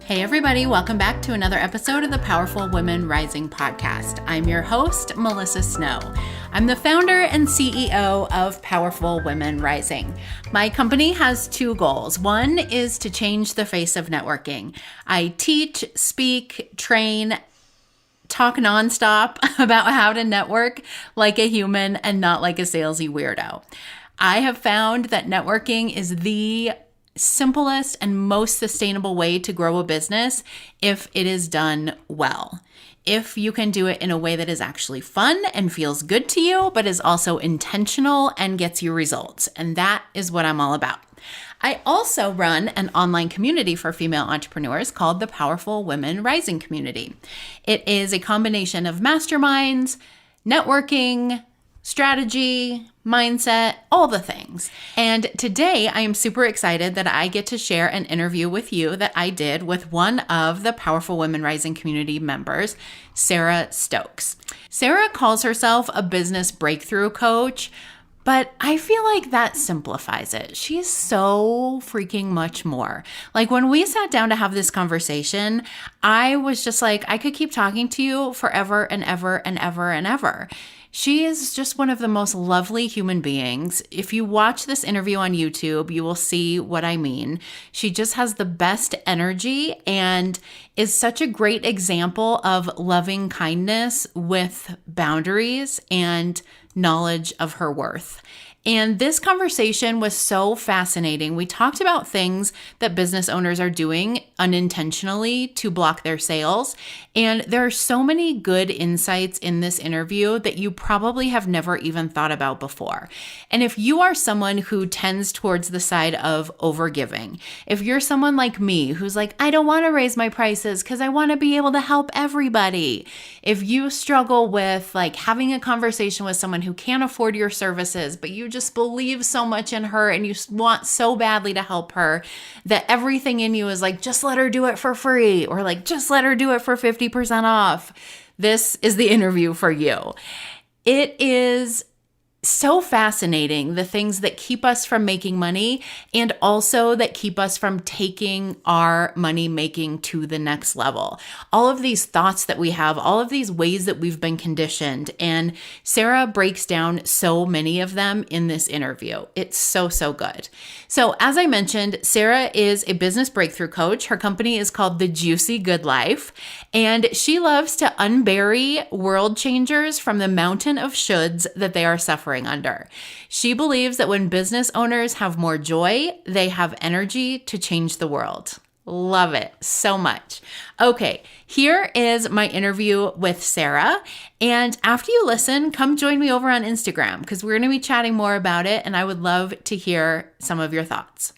Hey everybody, welcome back to another episode of the Powerful Women Rising podcast. I'm your host, Melissa Snow. I'm the founder and CEO of Powerful Women Rising. My company has two goals. One is to change the face of networking. I teach, speak, train, talk nonstop about how to network like a human and not like a salesy weirdo. I have found that networking is the simplest and most sustainable way to grow a business if it is done well. If you can do it in a way that is actually fun and feels good to you, but is also intentional and gets you results. And that is what I'm all about. I also run an online community for female entrepreneurs called the Powerful Women Rising Community. It is a combination of masterminds, networking, strategy, mindset, all the things. And today I am super excited that I get to share an interview with you that I did with one of the Powerful Women Rising community members, Sarah Stokes. Sarah calls herself a business breakthrough coach, but I feel like that simplifies it. She's so freaking much more. Like when we sat down to have this conversation, I was just like, I could keep talking to you forever and ever and ever and ever. She is just one of the most lovely human beings. If you watch this interview on YouTube, you will see what I mean. She just has the best energy and is such a great example of loving kindness with boundaries and knowledge of her worth. And this conversation was so fascinating. We talked about things that business owners are doing unintentionally to block their sales. And there are so many good insights in this interview that you probably have never even thought about before. And if you are someone who tends towards the side of overgiving, if you're someone like me who's like, I don't want to raise my prices because I want to be able to help everybody. If you struggle with like having a conversation with someone who can't afford your services, but you just believe so much in her and you want so badly to help her that everything in you is like, just let her do it for free, or like, just let her do it for 50% off. This is the interview for you. It is so fascinating, the things that keep us from making money and also that keep us from taking our money making to the next level. All of these thoughts that we have, all of these ways that we've been conditioned. And Sarah breaks down so many of them in this interview. It's so, so good. So as I mentioned, Sarah is a business breakthrough coach. Her company is called The Juicy Good Life. And she loves to unbury world changers from the mountain of shoulds that they are suffering under. She believes that when business owners have more joy, they have energy to change the world. Love it so much. Okay, here is my interview with Sarah. And after you listen, come join me over on Instagram because we're going to be chatting more about it. And I would love to hear some of your thoughts.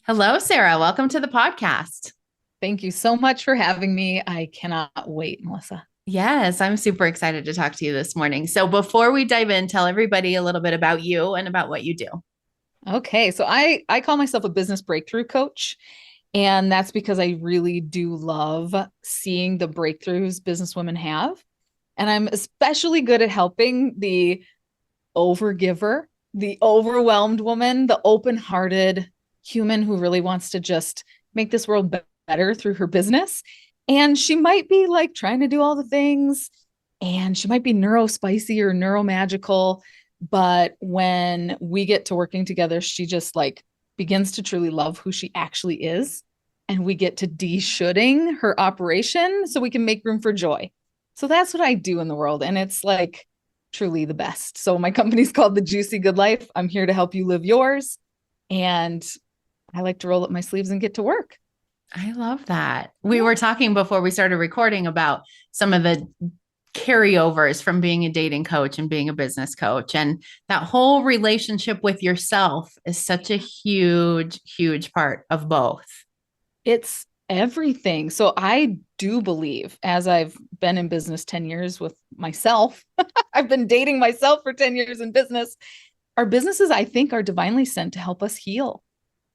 Hello, Sarah. Welcome to the podcast. Thank you so much for having me. I cannot wait, Melissa. Yes, I'm super excited to talk to you this morning. So before we dive in, tell everybody a little bit about you and about what you do. Okay, so I call myself a business breakthrough coach, and that's because I really do love seeing the breakthroughs businesswomen have. And I'm especially good at helping the overgiver, the overwhelmed woman, the open-hearted human who really wants to just make this world better through her business. And she might be like trying to do all the things, and she might be neurospicy or neuromagical. But when we get to working together, she just like begins to truly love who she actually is. And we get to de-shoulding her operation so we can make room for joy. So that's what I do in the world. And it's like truly the best. So my company's called The Juicy Good Life. I'm here to help you live yours. And I like to roll up my sleeves and get to work. I love that. We were talking before we started recording about some of the carryovers from being a dating coach and being a business coach. And that whole relationship with yourself is such a huge, huge part of both. It's everything. So I do believe, as I've been in business 10 years with myself, I've been dating myself for 10 years in business. Our businesses, I think, are divinely sent to help us heal.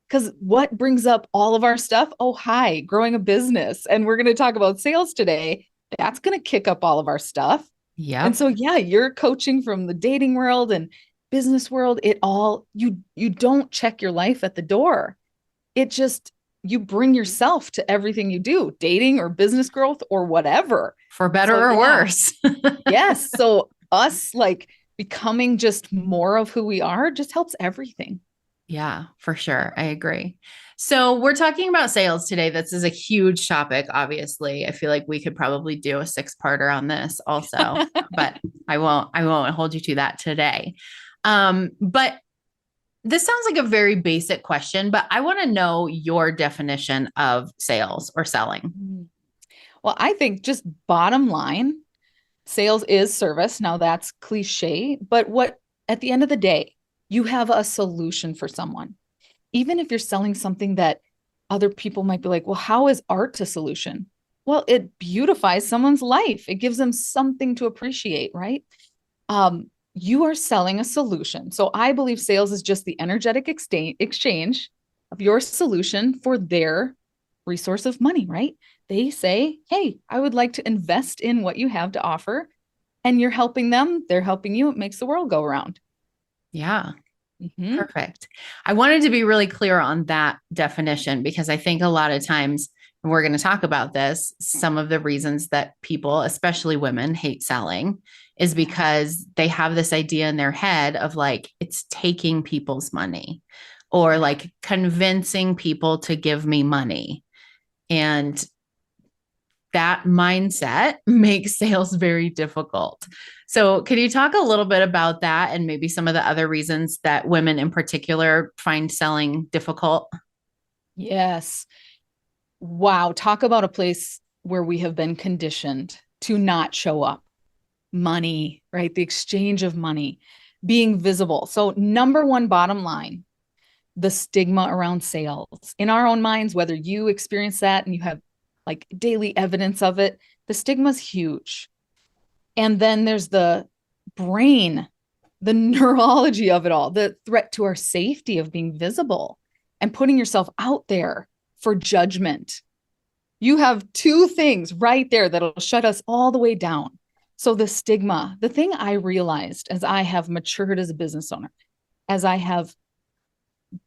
Because what brings up all of our stuff? Oh, hi, growing a business. And we're going to talk about sales today. That's going to kick up all of our stuff. And Yep. so, yeah, you're coaching from the dating world and business world. It all, you don't check your life at the door. It just, you bring yourself to everything you do, dating or business growth or whatever. For better So, or yeah, worse. yes. So, us like becoming just more of who we are just helps everything. Yeah, for sure. I agree. So we're talking about sales today. This is a huge topic, obviously. I feel like we could probably do a six-parter on this also, but I won't hold you to that today. But this sounds like a very basic question, but I want to know your definition of sales or selling. Well, I think just bottom line, sales is service. Now that's cliche, but what at the end of the day, you have a solution for someone. Even if you're selling something that other people might be like, well, how is art a solution? Well, it beautifies someone's life. It gives them something to appreciate, right? You are selling a solution. So I believe sales is just the energetic exchange of your solution for their resource of money, right? They say, hey, I would like to invest in what you have to offer. And you're helping them, they're helping you. It makes the world go around. Yeah. Mm-hmm. Perfect. I wanted to be really clear on that definition because I think a lot of times, and we're going to talk about this, some of the reasons that people, especially women, hate selling is because they have this idea in their head of like, it's taking people's money or like convincing people to give me money. And that mindset makes sales very difficult. So, can you talk a little bit about that and maybe some of the other reasons that women in particular find selling difficult? Yes. Wow. Talk about a place where we have been conditioned to not show up. Money, right? The exchange of money, being visible. So, number one, bottom line, the stigma around sales in our own minds, whether you experience that and you have like daily evidence of it, the stigma is huge. And then there's the brain, the neurology of it all, the threat to our safety of being visible and putting yourself out there for judgment. You have two things right there that'll shut us all the way down. So, the stigma, the thing I realized as I have matured as a business owner, as I have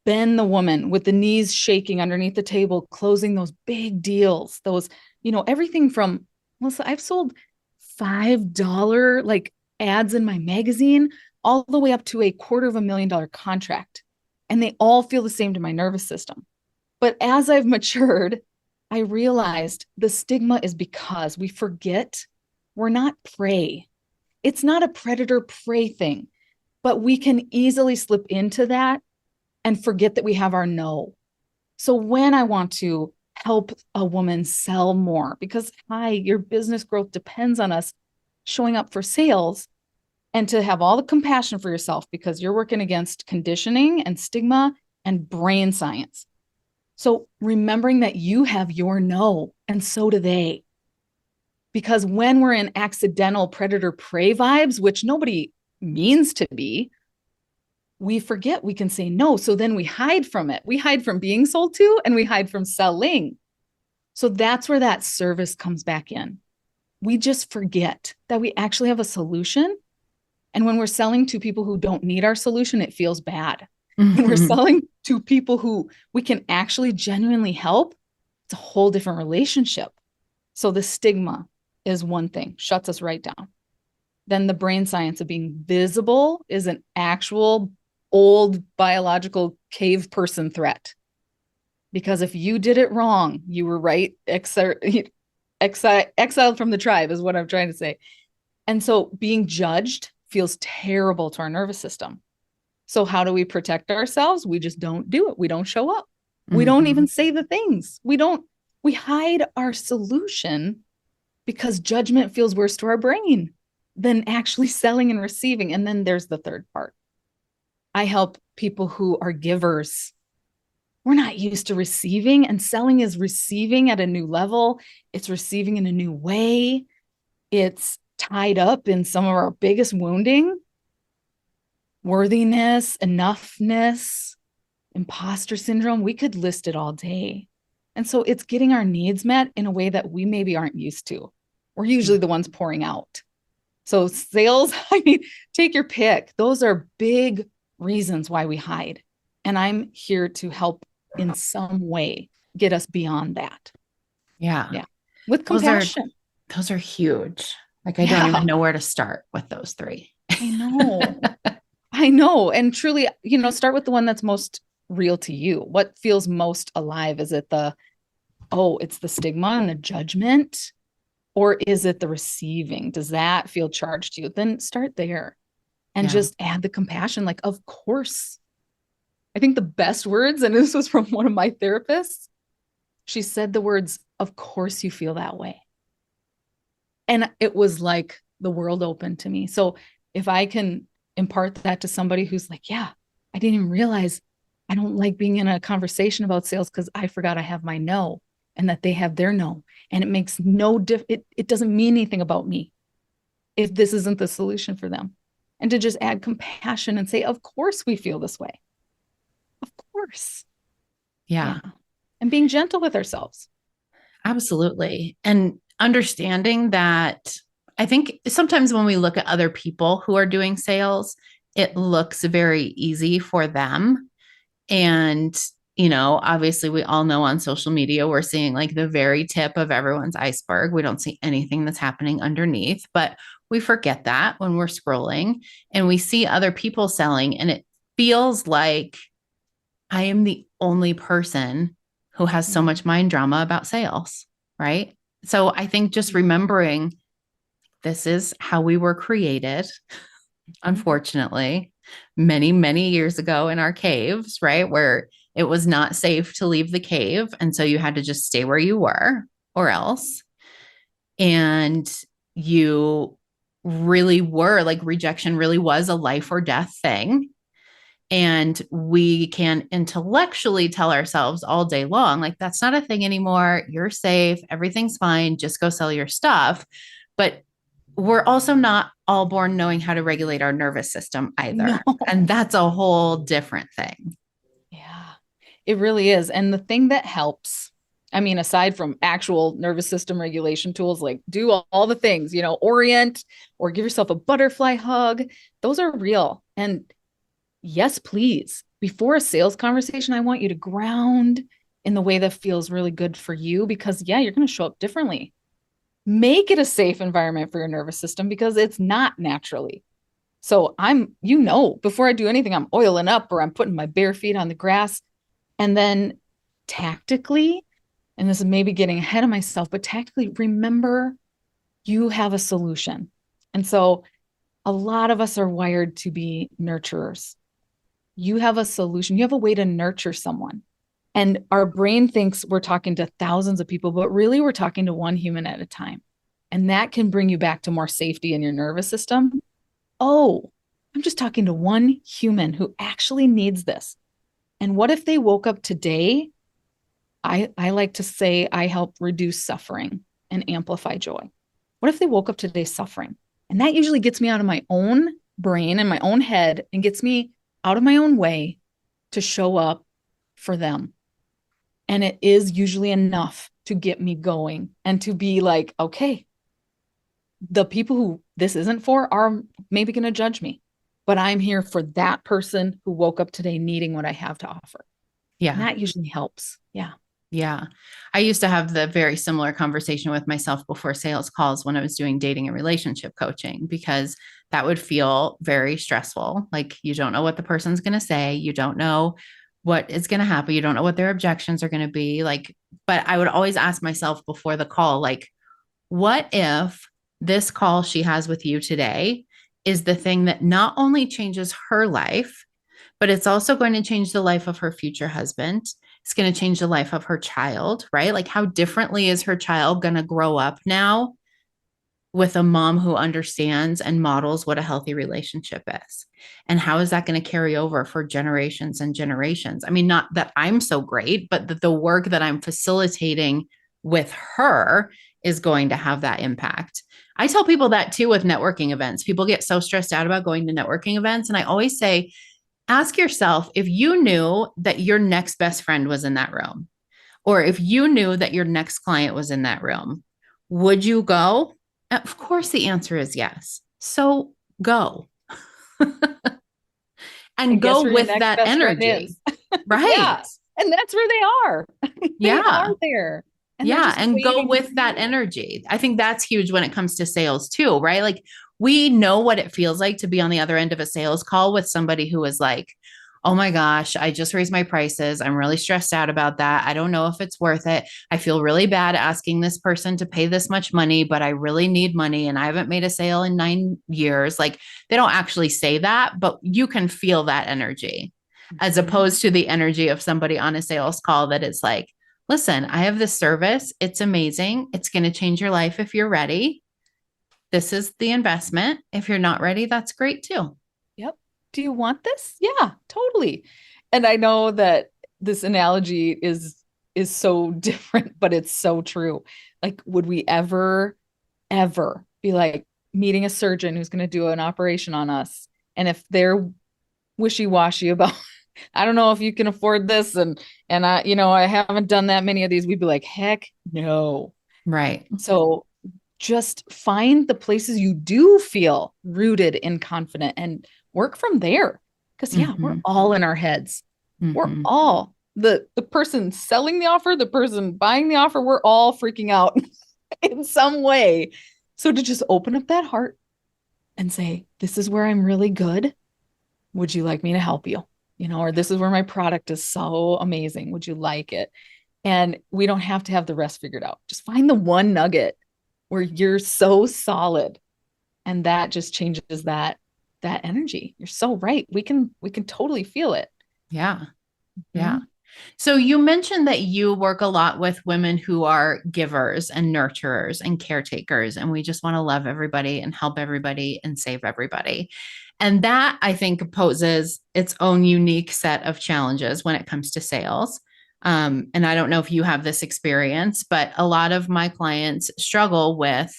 been the woman with the knees shaking underneath the table, closing those big deals, those, everything from, Melissa, I've sold $5 like ads in my magazine, all the way up to a $250,000 contract. And they all feel the same to my nervous system. But as I've matured, I realized the stigma is because we forget we're not prey. It's not a predator prey thing, but we can easily slip into that and forget that we have our no. So when I want to help a woman sell more, because hi, your business growth depends on us showing up for sales, and to have all the compassion for yourself because you're working against conditioning and stigma and brain science. So remembering that you have your no, and so do they. Because when we're in accidental predator prey vibes, which nobody means to be, we forget we can say no. So then we hide from it. We hide from being sold to and we hide from selling. So that's where that service comes back in. We just forget that we actually have a solution. And when we're selling to people who don't need our solution, it feels bad. When we're selling to people who we can actually genuinely help, it's a whole different relationship. So the stigma is one thing, shuts us right down. Then the brain science of being visible is an actual old biological cave person threat. Because if you did it wrong, you were right, exiled from the tribe is what I'm trying to say. And so being judged feels terrible to our nervous system. So how do we protect ourselves? We just don't do it. We don't show up. We don't even say the things. We hide our solution because judgment feels worse to our brain than actually selling and receiving. And then there's the third part. I help people who are givers. We're not used to receiving, and selling is receiving at a new level. It's receiving in a new way. It's tied up in some of our biggest wounding, worthiness, enoughness. imposter syndrome. We could list it all day. And so it's getting our needs met in a way that we maybe aren't used to. We're usually the ones pouring out. So sales, I mean, take your pick. Those are big reasons why we hide. And I'm here to help in some way get us beyond that. Yeah. Yeah. With Those compassion. those are huge. Like I don't even know where to start with those three. I know. I know. And truly, start with the one that's most real to you. What feels most alive? Is it it's the stigma and the judgment? Or is it the receiving? Does that feel charged to you? Then start there and just add the compassion. Like, of course. I think the best words, and this was from one of my therapists, she said the words, of course you feel that way. And it was like the world opened to me. So if I can impart that to somebody who's like, yeah, I didn't even realize I don't like being in a conversation about sales because I forgot I have my no and that they have their no. And it makes no difference. It doesn't mean anything about me if this isn't the solution for them. And to just add compassion and say, of course we feel this way. Of course. Yeah. And being gentle with ourselves. Absolutely. And understanding that I think sometimes when we look at other people who are doing sales, it looks very easy for them. And, obviously we all know on social media, we're seeing like the very tip of everyone's iceberg. We don't see anything that's happening underneath, but we forget that when we're scrolling and we see other people selling and it feels like I am the only person who has so much mind drama about sales, right? So I think just remembering this is how we were created, unfortunately, many, many years ago in our caves, right? Where it was not safe to leave the cave. And so you had to just stay where you were or else. And you really were like rejection really was a life or death thing. And we can intellectually tell ourselves all day long, like, that's not a thing anymore. You're safe. Everything's fine. Just go sell your stuff. But we're also not all born knowing how to regulate our nervous system either. No. And that's a whole different thing. Yeah, it really is. And the thing that helps, I mean, aside from actual nervous system regulation tools, like do all the things, orient or give yourself a butterfly hug, those are real. And yes, please. Before a sales conversation, I want you to ground in the way that feels really good for you because, you're going to show up differently. Make it a safe environment for your nervous system because it's not naturally. So before I do anything, I'm oiling up or I'm putting my bare feet on the grass. And then tactically, and this is maybe getting ahead of myself, but tactically remember you have a solution. And so a lot of us are wired to be nurturers. You have a solution. You have a way to nurture someone. And our brain thinks we're talking to thousands of people, but really we're talking to one human at a time. And that can bring you back to more safety in your nervous system. Oh, I'm just talking to one human who actually needs this. And what if they woke up today? I like to say I help reduce suffering and amplify joy. What if they woke up today suffering? And that usually gets me out of my own brain and my own head and gets me out of my own way to show up for them. And it is usually enough to get me going and to be like, okay, the people who this isn't for are maybe going to judge me, but I'm here for that person who woke up today needing what I have to offer. Yeah. And that usually helps. Yeah. Yeah. I used to have the very similar conversation with myself before sales calls when I was doing dating and relationship coaching, because that would feel very stressful. Like you don't know what the person's going to say. You don't know what is going to happen. You don't know what their objections are going to be like, but I would always ask myself before the call, like, what if this call she has with you today is the thing that not only changes her life, but it's also going to change the life of her future husband. It's going to change the life of her child, right? Like how differently is her child going to grow up now with a mom who understands and models what a healthy relationship is? And how is that going to carry over for generations and generations? I mean, not that I'm so great, but that the work that I'm facilitating with her is going to have that impact. I tell people that too with networking events. People get so stressed out about going to networking events. And I always say, Ask yourself if you knew that your next best friend was in that room, or if you knew that your next client was in that room, would you go? Of course, the answer is yes. So go and And guess go where your with next that best friend energy. is? Right. Yeah. And that's where they are. They are Yeah. there. And they're Yeah. just And go waiting for with that you. energy. I think that's huge when it comes to sales too, right? Like we know what it feels like to be on the other end of a sales call with somebody who is like, oh my gosh, I just raised my prices. I'm really stressed out about that. I don't know if it's worth it. I feel really bad asking this person to pay this much money, but I really need money and I haven't made a sale in 9 years. Like they don't actually say that, but you can feel that energy as Mhm. opposed to the energy of somebody on a sales call that is like, listen, I have this service. It's amazing. It's going to change your life if you're ready. This is the investment. If you're not ready, that's great too. Yep. Do you want this? Yeah, totally. And I know that this analogy is so different, but it's so true. Like, would we ever be like meeting a surgeon who's going to do an operation on us? And if they're wishy-washy about, I don't know if you can afford this, and I haven't done that many of these, we'd be like, heck no. Right. So just find the places you do feel rooted and confident and work from there. Because yeah, we're Mm-hmm. all in our heads. We're Mm-hmm. all the person selling the offer, the person buying the offer, we're all freaking out in some way. So to just open up that heart and say, this is where I'm really good. Would you like me to help you? Or this is where my product is so amazing. Would you like it? And we don't have to have the rest figured out. Just find the one nugget where you're so solid, and that just changes that energy. You're so right. We can totally feel it. Yeah. Yeah. Mhm. So you mentioned that you work a lot with women who are givers and nurturers and caretakers, and we just want to love everybody and help everybody and save everybody. And that I think poses its own unique set of challenges when it comes to sales. And I don't know if you have this experience, but a lot of my clients struggle with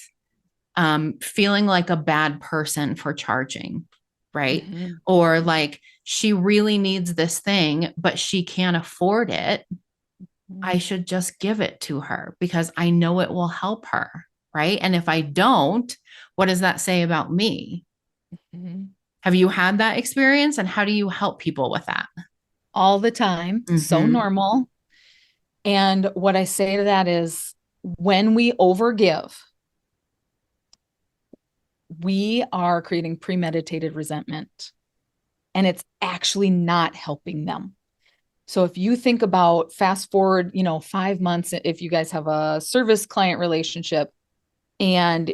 feeling like a bad person for charging, right? Mhm. Or like she really needs this thing, but she can't afford it. I Mhm. should just give it to her because I know it will help her, right? And if I don't, what does that say about me? Mhm. Have you had that experience and how do you help people with that? All the time. So Mm-hmm. normal. And what I say to that is when we overgive, we are creating premeditated resentment, and it's actually not helping them. So if you think about fast forward, 5 months, if you guys have a service client relationship and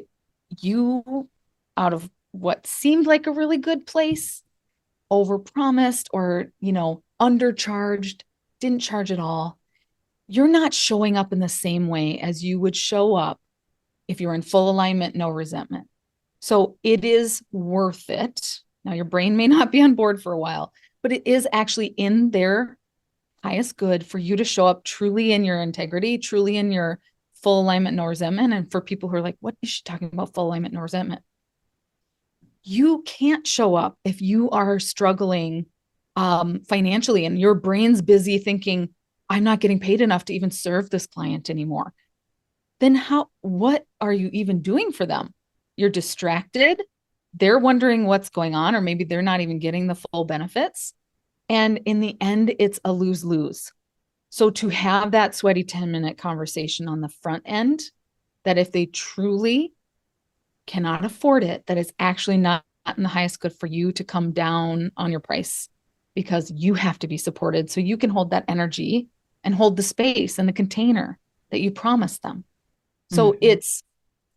you, out of what seemed like a really good place, overpromised or, undercharged, didn't charge at all, you're not showing up in the same way as you would show up if you're in full alignment, no resentment. So it is worth it. Now, your brain may not be on board for a while, but it is actually in their highest good for you to show up truly in your integrity, truly in your full alignment, no resentment. And for people who are like, what is she talking about? Full alignment, no resentment. You can't show up if you are struggling financially and your brain's busy thinking, I'm not getting paid enough to even serve this client anymore. Then what are you even doing for them? You're distracted. They're wondering what's going on, or maybe they're not even getting the full benefits. And in the end, it's a lose lose. So to have that sweaty 10-minute conversation on the front end, that if they truly cannot afford it, that it's actually not in the highest good for you to come down on your price because you have to be supported so you can hold that energy and hold the space and the container that you promised them. So Mm-hmm. it's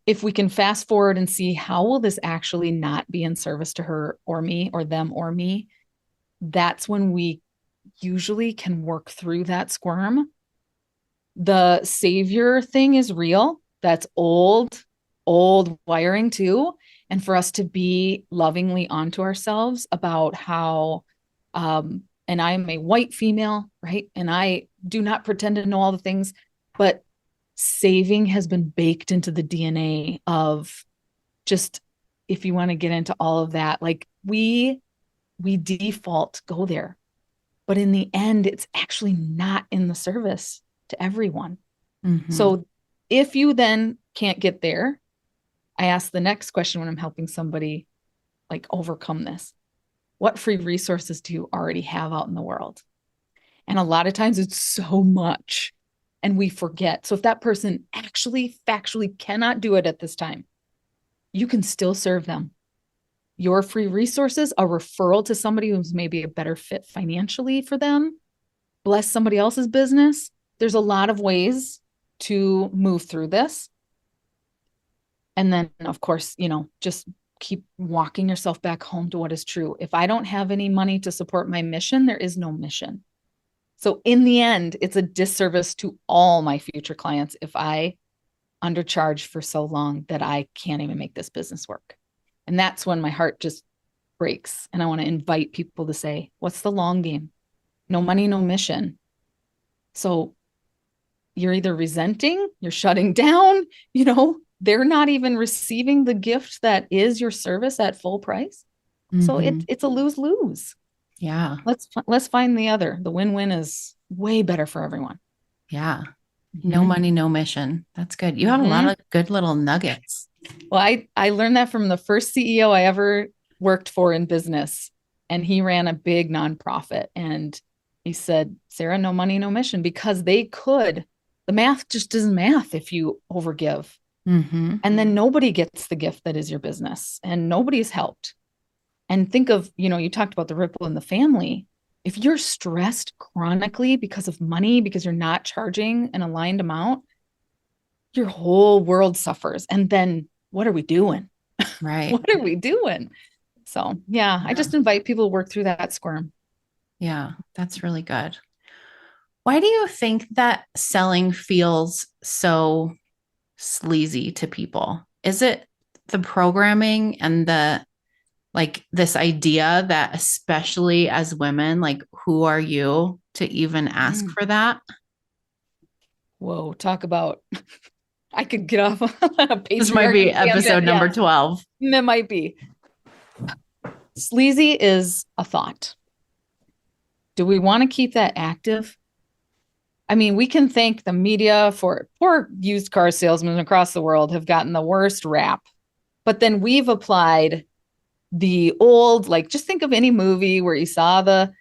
if we can fast forward and see how will this actually not be in service to her or me or them or me, that's when we usually can work through that squirm. The savior thing is real. That's old wiring too. And for us to be lovingly onto ourselves about how, and I'm a white female, right? And I do not pretend to know all the things, but saving has been baked into the DNA of just, if you want to get into all of that, like we we default go there. But in the end, it's actually not in the service to everyone. So if you then can't get there, I ask the next question when I'm helping somebody like overcome this. What free resources do you already have out in the world? And a lot of times it's so much and we forget. So if that person actually factually cannot do it at this time, you can still serve them. Your free resources, a referral to somebody who's maybe a better fit financially for them, bless somebody else's business. There's a lot of ways to move through this. And then, of course, just keep walking yourself back home to what is true. If I don't have any money to support my mission, there is no mission. So in the end, it's a disservice to all my future clients if I undercharge for so long that I can't even make this business work. And that's when my heart just breaks. And I want to invite people to say, what's the long game? No money, no mission. So you're either resenting, you're shutting down, they're not even receiving the gift that is your service at full price. So it's a lose-lose. Yeah. Let's find the other. The win-win is way better for everyone. Yeah. No money, no mission. That's good. You had a lot of good little nuggets. Well, I learned that from the first CEO I ever worked for in business. And he ran a big nonprofit. And he said, Sarah, no money, no mission, because they could. The math just isn't math if you overgive. And then nobody gets the gift that is your business and nobody's helped. And think of, you talked about the ripple in the family. If you're stressed chronically because of money, because you're not charging an aligned amount, your whole world suffers. And then what are we doing? Right. What are we doing? So, yeah, I just invite people to work through that squirm. Yeah, that's really good. Why do you think that selling feels so sleazy to people? Is it the programming and this idea that especially as women, who are you to even ask for that? Whoa, talk about, I could get off on a patriarchy. This might be episode number 12. It might be. Sleazy is a thought. Do we want to keep that active? I mean, we can thank the media for poor used car salesmen across the world have gotten the worst rap. But then we've applied the old, just think of any movie where you saw the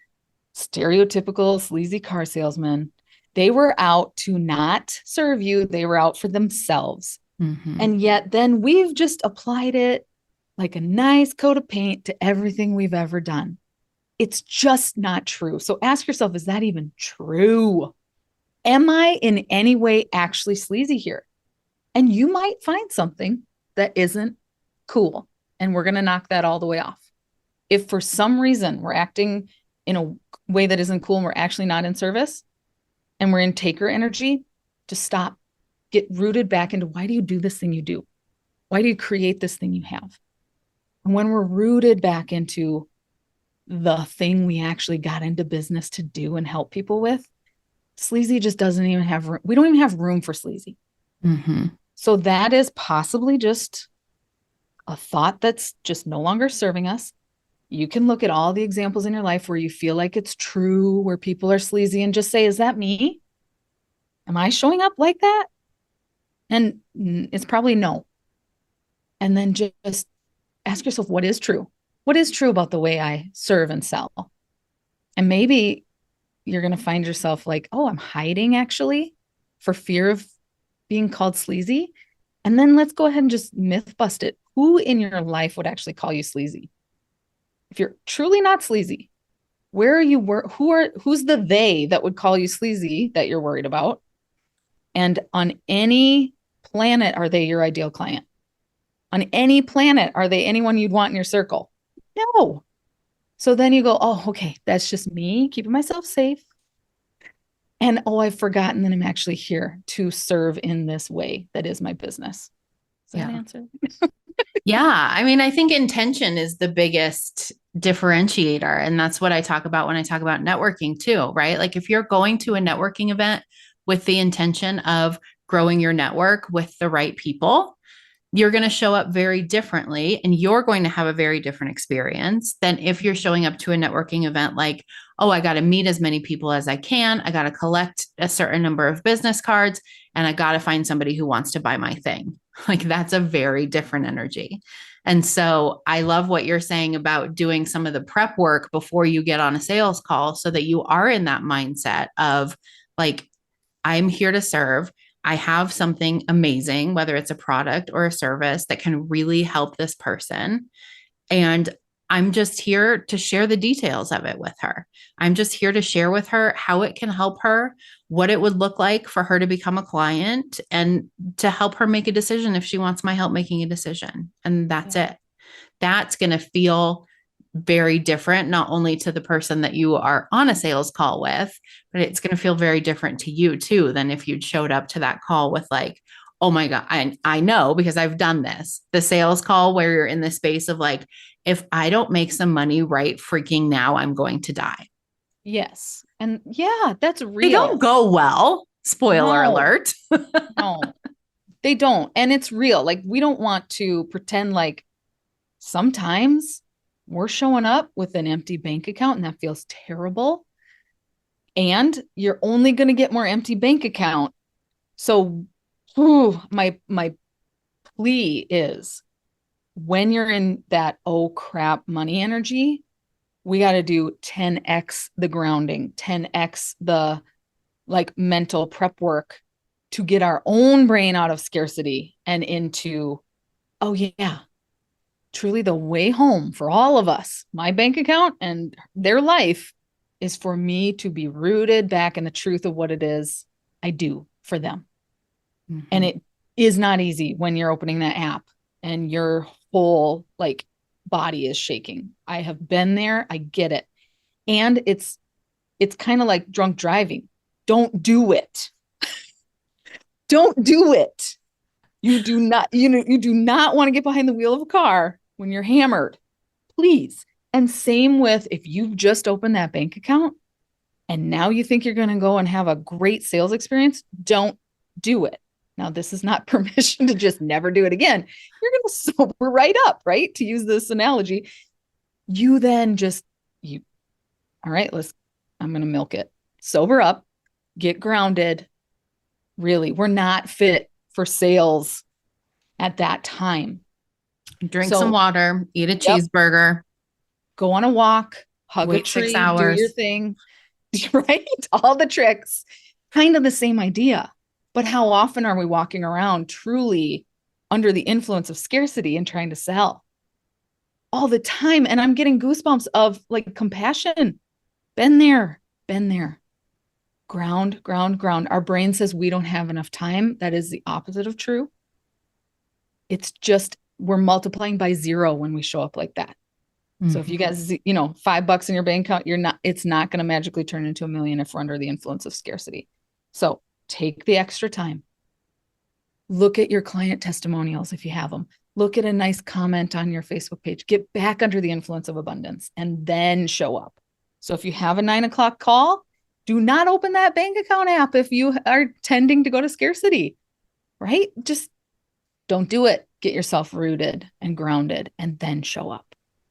stereotypical sleazy car salesman. They were out to not serve you. They were out for themselves. And yet then we've just applied it like a nice coat of paint to everything we've ever done. It's just not true. So ask yourself, is that even true? Am I in any way actually sleazy here? And you might find something that isn't cool. And we're going to knock that all the way off. If for some reason we're acting in a way that isn't cool and we're actually not in service and we're in taker energy, just stop. Get rooted back into why do you do this thing you do? Why do you create this thing you have? And when we're rooted back into the thing we actually got into business to do and help people with, sleazy just doesn't even have room. We don't even have room for sleazy. So that is possibly just a thought that's just no longer serving us. You can look at all the examples in your life where you feel like it's true, where people are sleazy, and just say, is that me? Am I showing up like that? And it's probably no. And then just ask yourself, what is true? What is true about the way I serve and sell? And maybe you're going to find yourself like, oh, I'm hiding actually for fear of being called sleazy. And then let's go ahead and just myth bust it. Who in your life would actually call you sleazy? If you're truly not sleazy, where are you? Who's the they that would call you sleazy that you're worried about? And on any planet, are they your ideal client? On any planet, are they anyone you'd want in your circle? No. So then you go, oh, okay, that's just me keeping myself safe. And oh, I've forgotten that I'm actually here to serve in this way that is my business. Does that answer? Yeah. I mean, I think intention is the biggest differentiator. And that's what I talk about when I talk about networking too, right? Like if you're going to a networking event with the intention of growing your network with the right people, you're going to show up very differently and you're going to have a very different experience than if you're showing up to a networking event like, oh, I got to meet as many people as I can. I got to collect a certain number of business cards and I got to find somebody who wants to buy my thing. Like that's a very different energy. And so I love what you're saying about doing some of the prep work before you get on a sales call so that you are in that mindset of like, I'm here to serve. I have something amazing, whether it's a product or a service that can really help this person. And I'm just here to share the details of it with her. I'm just here to share with her how it can help her, what it would look like for her to become a client, and to help her make a decision if she wants my help making a decision. And that's it. That's going to feel very different, not only to the person that you are on a sales call with, but it's going to feel very different to you too than if you'd showed up to that call with like, oh my God, I know because I've done this. The sales call where you're in the space of like, if I don't make some money right freaking now, I'm going to die. Yes. And yeah, that's They don't real. go well. Spoiler No, alert. no, they don't. And it's real. Like, we don't want to pretend like sometimes we're showing up with an empty bank account and that feels terrible. And you're only going to get more empty bank account. So, my plea is when you're in that, oh crap, money energy, we got to do 10x the grounding, 10x the like mental prep work to get our own brain out of scarcity and into, oh yeah, truly the way home for all of us. My bank account and their life is for me to be rooted back in the truth of what it is I do for them. Mm-hmm. And it is not easy when you're opening that app and your whole like body is shaking. I have been there. I get it. And it's kind of like drunk driving. Don't do it. Don't do it. You do not, you do not want to get behind the wheel of a car when you're hammered, please. And same with if you've just opened that bank account and now you think you're going to go and have a great sales experience, don't do it. Now, this is not permission to just never do it again. You're going to sober right up, right? To use this analogy, you then just, all right, I'm going to milk it. Sober up, get grounded. Really, we're not fit for sales at that time. Drink some water, eat a cheeseburger, go on a walk, hug a tree, 6 hours. Do your thing, right? All the tricks, kind of the same idea. But how often are we walking around truly under the influence of scarcity and trying to sell? All the time. And I'm getting goosebumps of like compassion. Been there. Ground. Our brain says we don't have enough time. That is the opposite of true. It's just we're multiplying by 0 when we show up like that. Mm-hmm. So if you guys, $5 in your bank account, it's not going to magically turn into $1 million if we're under the influence of scarcity. So take the extra time. Look at your client testimonials if you have them. Look at a nice comment on your Facebook page. Get back under the influence of abundance and then show up. So if you have a 9:00 call, do not open that bank account app if you are tending to go to scarcity, right? Just don't do it. Get yourself rooted and grounded and then show up.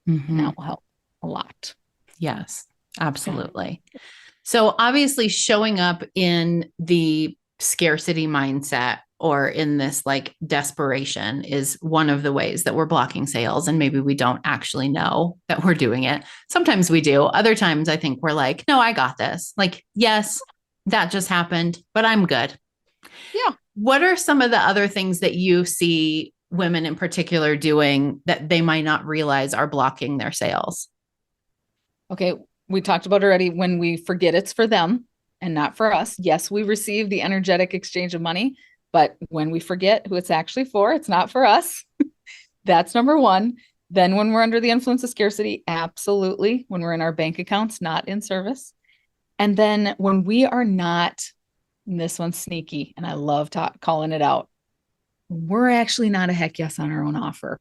Mm-hmm. That will help a lot. Yes, absolutely. Yeah. So obviously showing up in the scarcity mindset or in this like desperation is one of the ways that we're blocking sales. And maybe we don't actually know that we're doing it. Sometimes we do. Other times I think we're like, no, I got this. Like, yes, that just happened, but I'm good. Yeah. What are some of the other things that you see women in particular doing that they might not realize are blocking their sales? Okay. We talked about already when we forget it's for them and not for us. Yes, we receive the energetic exchange of money, but when we forget who it's actually for, it's not for us. That's number one. Then when we're under the influence of scarcity, absolutely. When we're in our bank accounts, not in service. And then when we are not, and this one's sneaky, and I love calling it out, we're actually not a heck yes on our own offer.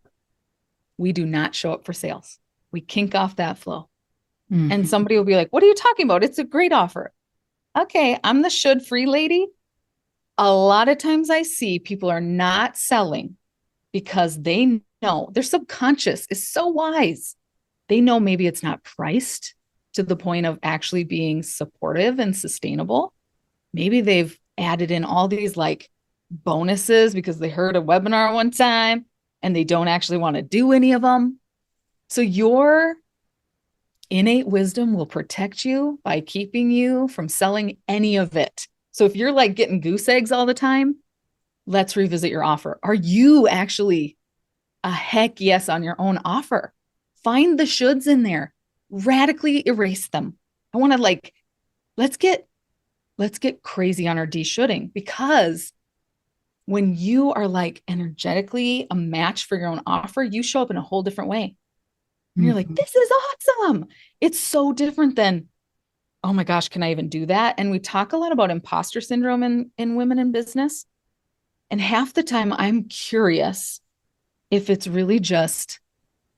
We do not show up for sales. We kink off that flow. Mm-hmm. And somebody will be like, what are you talking about? It's a great offer. Okay, I'm the should free lady. A lot of times I see people are not selling because they know their subconscious is so wise. They know maybe it's not priced to the point of actually being supportive and sustainable. Maybe they've added in all these like bonuses because they heard a webinar one time and they don't actually want to do any of them. So your innate wisdom will protect you by keeping you from selling any of it. So if you're like getting goose eggs all the time, let's revisit your offer. Are you actually a heck yes on your own offer? Find the shoulds in there, radically erase them. I want to like, let's get crazy on our de-shoulding, because when you are like energetically a match for your own offer, you show up in a whole different way. And you're like, this is awesome. It's so different than, oh my gosh, can I even do that? And we talk a lot about imposter syndrome in women in business. And half the time I'm curious if it's really just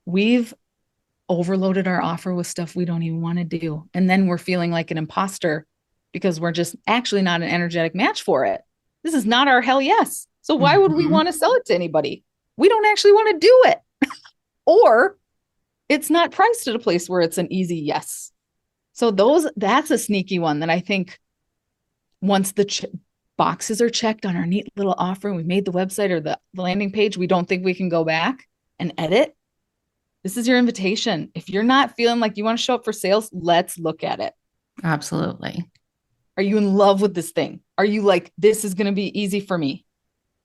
we've overloaded our offer with stuff we don't even want to do. And then we're feeling like an imposter because we're just actually not an energetic match for it. This is not our hell yes. So why would we want to sell it to anybody? We don't actually want to do it. Or it's not priced at a place where it's an easy yes. So that's a sneaky one that I think once the boxes are checked on our neat little offer and we made the website or the landing page, we don't think we can go back and edit. This is your invitation. If you're not feeling like you want to show up for sales, let's look at it. Absolutely. Are you in love with this thing? Are you like, this is going to be easy for me?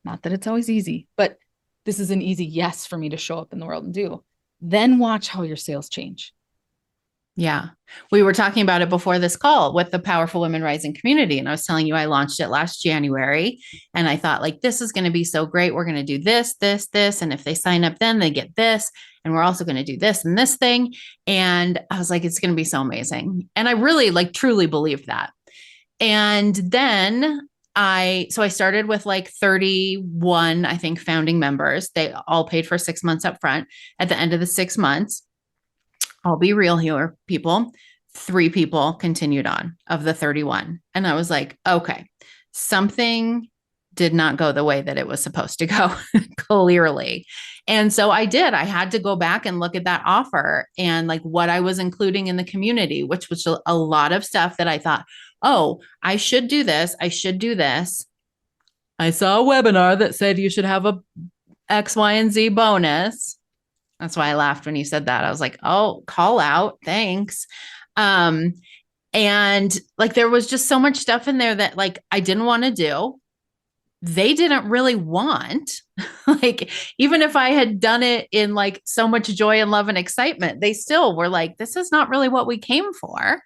Not that it's always easy, but this is an easy yes for me to show up in the world and do. Then watch how your sales change. Yeah. We were talking about it before this call with the Powerful Women Rising community. And I was telling you, I launched it last January and I thought like, this is going to be so great. We're going to do this, this, this. And if they sign up, then they get this. And we're also going to do this and this thing. And I was like, it's going to be so amazing. And I really like truly believed that. And then I started with like 31, I think, founding members. They all paid for 6 months up front. At the end of the 6 months, I'll be real here, people. 3 people continued on of the 31. And I was like, okay, something did not go the way that it was supposed to go, clearly. And so I did. I had to go back and look at that offer and like what I was including in the community, which was a lot of stuff that I thought, oh, I should do this. I should do this. I saw a webinar that said you should have a X, Y, and Z bonus. That's why I laughed when you said that. I was like, oh, call out. Thanks. And like, there was just so much stuff in there that like, I didn't want to do. They didn't really want, like, even if I had done it in like so much joy and love and excitement, they still were like, this is not really what we came for.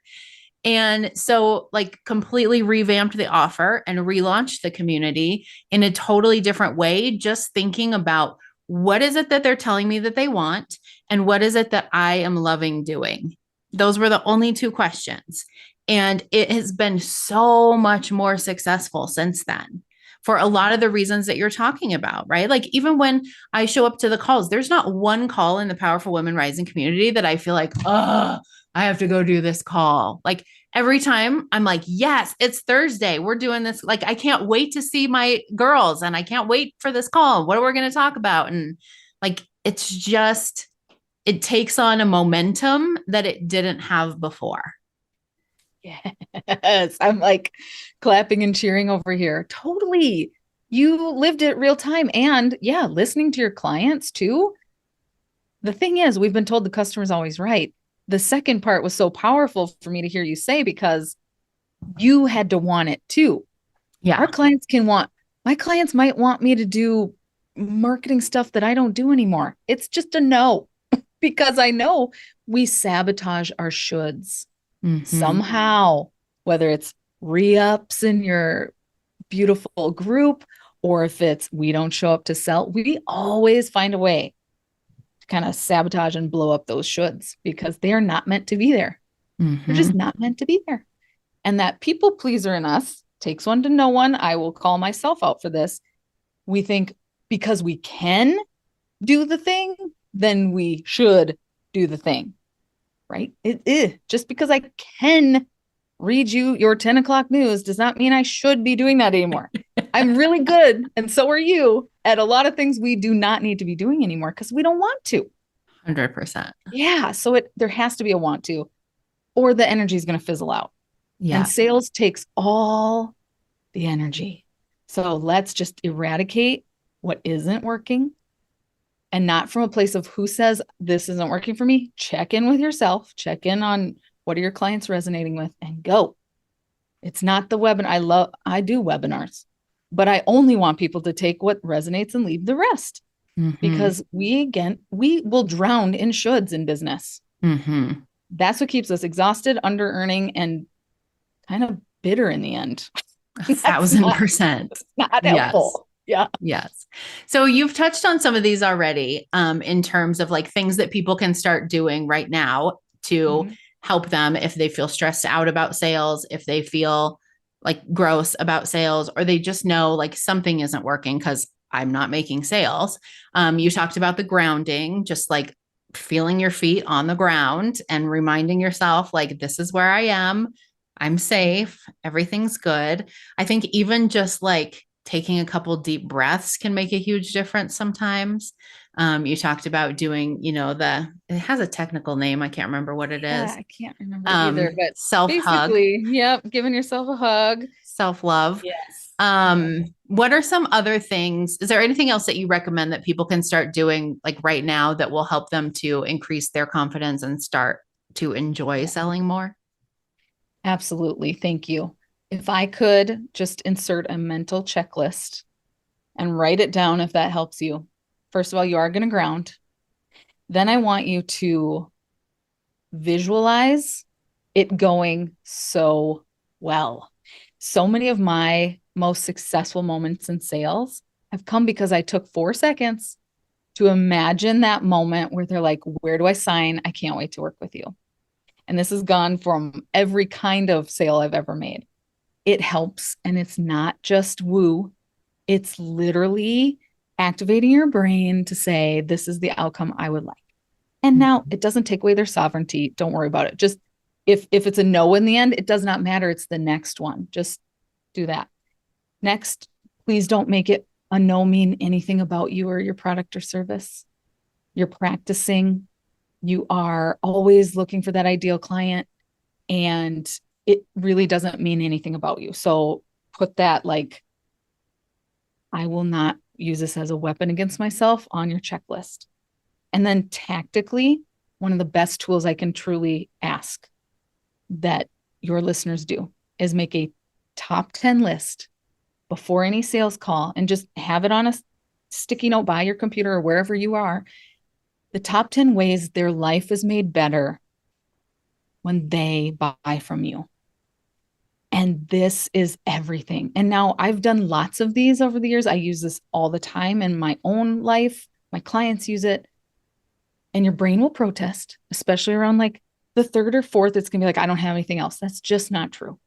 And so like completely revamped the offer and relaunched the community in a totally different way, just thinking about what is it that they're telling me that they want and what is it that I am loving doing. Those were the only 2 questions. And it has been so much more successful since then for a lot of the reasons that you're talking about, right? Like even when I show up to the calls, there's not one call in the Powerful Women Rising community that I feel like, oh, I have to go do this call. Like every time I'm like, yes, it's Thursday. We're doing this. Like, I can't wait to see my girls and I can't wait for this call. What are we going to talk about? And like, it's just, it takes on a momentum that it didn't have before. Yes. I'm like clapping and cheering over here. Totally. You lived it real time. And yeah, listening to your clients too. The thing is, we've been told the customer's always right. The second part was so powerful for me to hear you say, because you had to want it too. Yeah. My clients might want me to do marketing stuff that I don't do anymore. It's just a no, because I know we sabotage our shoulds somehow, whether it's re-ups in your beautiful group, or if it's we don't show up to sell, we always find a way to kind of sabotage and blow up those shoulds because they are not meant to be there. They're just not meant to be there. And that people pleaser in us takes one to know one. I will call myself out for this. We think because we can do the thing, then we should do the thing, right? Just because I can read you your 10 o'clock news does not mean I should be doing that anymore. I'm really good, and so are you, at a lot of things we do not need to be doing anymore because we don't want to. 100%. Yeah. So there has to be a want to, or the energy is going to fizzle out. Yeah. And sales takes all the energy. So let's just eradicate what isn't working, and not from a place of who says this isn't working for me. Check in with yourself, check in on what are your clients resonating with, and go. It's not the webinar. I do webinars, but I only want people to take what resonates and leave the rest. Mm-hmm. Because we will drown in shoulds in business. Mm-hmm. That's what keeps us exhausted, under earning, and kind of bitter in the end. 1,000%. Not helpful. Yeah. Yes. So you've touched on some of these already, in terms of like things that people can start doing right now to help them if they feel stressed out about sales, if they feel like gross about sales, or they just know like something isn't working because I'm not making sales. You talked about the grounding, just like feeling your feet on the ground and reminding yourself, like, this is where I am. I'm safe. Everything's good. I think even just like taking a couple deep breaths can make a huge difference sometimes. You talked about doing, it has a technical name. I can't remember what it is. Yeah, I can't remember either, but self-hug. Yep. Giving yourself a hug. Self-love. Yes. What are some other things? Is there anything else that you recommend that people can start doing like right now that will help them to increase their confidence and start to enjoy selling more? Absolutely. Thank you. If I could just insert a mental checklist and write it down, if that helps you. First of all, you are going to ground. Then I want you to visualize it going so well. So many of my most successful moments in sales have come because I took 4 seconds to imagine that moment where they're like, where do I sign? I can't wait to work with you. And this has gone from every kind of sale I've ever made. It helps. And it's not just woo. It's literally activating your brain to say, this is the outcome I would like. And now it doesn't take away their sovereignty. Don't worry about it. Just if it's a no in the end, it does not matter. It's the next one. Just do that. Next, please don't make it a no mean anything about you or your product or service. You're practicing. You are always looking for that ideal client, and it really doesn't mean anything about you. So put that, like, I will not use this as a weapon against myself, on your checklist. And then tactically, one of the best tools I can truly ask that your listeners do is make a top 10 list before any sales call, and just have it on a sticky note by your computer or wherever you are. The top 10 ways their life is made better when they buy from you. And this is everything. And now I've done lots of these over the years. I use this all the time in my own life. My clients use it. And your brain will protest, especially around like the third or fourth. It's going to be like, I don't have anything else. That's just not true.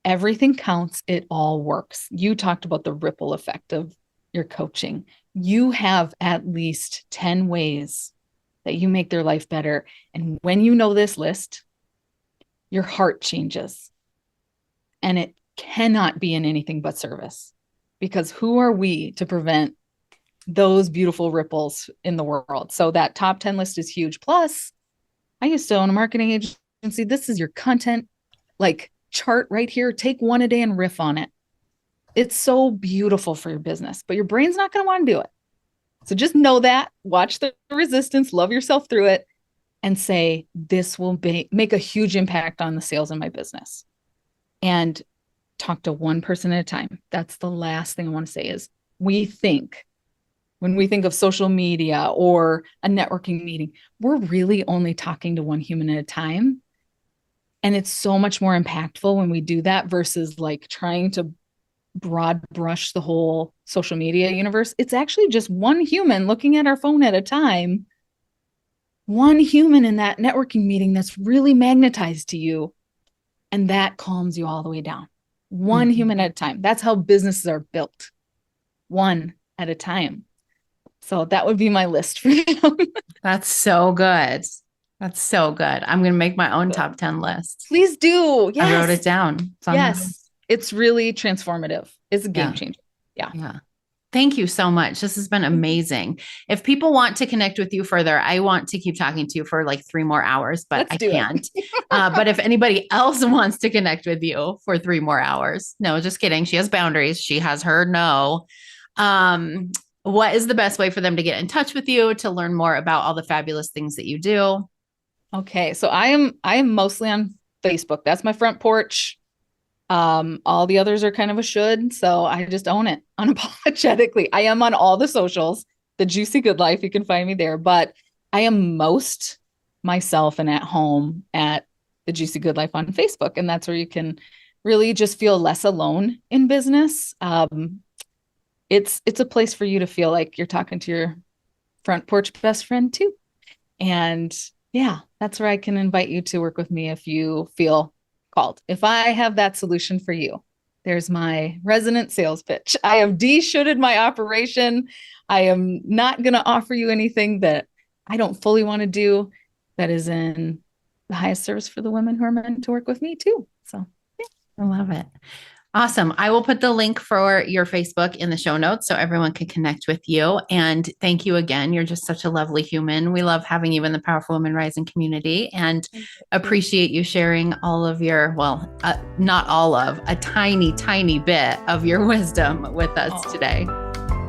Everything counts. It all works. You talked about the ripple effect of your coaching. You have at least 10 ways that you make their life better. And when you know this list, your heart changes. And it cannot be in anything but service, because who are we to prevent those beautiful ripples in the world? So that top 10 list is huge. Plus, I used to own a marketing agency. This is your content like chart right here. Take one a day and riff on it. It's so beautiful for your business, but your brain's not going to want to do it. So just know that, watch the resistance, love yourself through it, and say, this will make a huge impact on the sales in my business. And talk to one person at a time. That's the last thing I want to say is, when we think of social media or a networking meeting, we're really only talking to one human at a time. And it's so much more impactful when we do that versus like trying to broad brush the whole social media universe. It's actually just one human looking at our phone at a time. One human in that networking meeting that's really magnetized to you. And that calms you all the way down. One human at a time. That's how businesses are built. One at a time. So that would be my list for you. That's so good. That's so good. I'm going to make my own top 10 list. Please do. Yes. I wrote it down. Yes. It's really transformative. It's a game changer. Yeah. Yeah. Thank you so much. This has been amazing. If people want to connect with you further, I want to keep talking to you for like 3 more hours, but I can't. But if anybody else wants to connect with you for 3 more hours, no, just kidding. She has boundaries. She has her no. What is the best way for them to get in touch with you to learn more about all the fabulous things that you do? Okay. So I am mostly on Facebook. That's my front porch. All the others are kind of a should, so I just own it unapologetically. I am on all the socials, the Juicy Good Life. You can find me there, but I am most myself and at home at the Juicy Good Life on Facebook. And that's where you can really just feel less alone in business. It's a place for you to feel like you're talking to your front porch best friend too. And yeah, that's where I can invite you to work with me if you feel called. If I have that solution for you, there's my resonant sales pitch. I have de-shoulded my operation. I am not going to offer you anything that I don't fully want to do that is in the highest service for the women who are meant to work with me too. So yeah. I love it. Awesome. I will put the link for your Facebook in the show notes so everyone can connect with you. And thank you again. You're just such a lovely human. We love having you in the Powerful Women Rising community and appreciate you sharing all of your, not all of, a tiny, tiny bit of your wisdom with us today.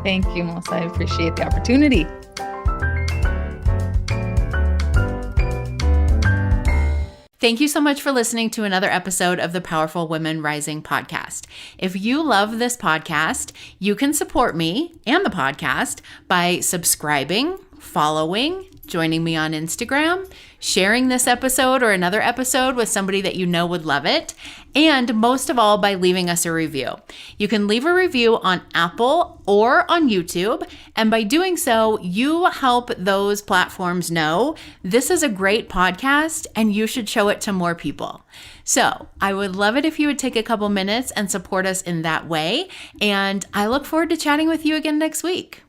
Thank you, Melissa. I appreciate the opportunity. Thank you so much for listening to another episode of the Powerful Women Rising podcast. If you love this podcast, you can support me and the podcast by subscribing, following, joining me on Instagram, sharing this episode or another episode with somebody that you know would love it, and most of all, by leaving us a review. You can leave a review on Apple or on YouTube, and by doing so, you help those platforms know this is a great podcast and you should show it to more people. So I would love it if you would take a couple minutes and support us in that way, and I look forward to chatting with you again next week.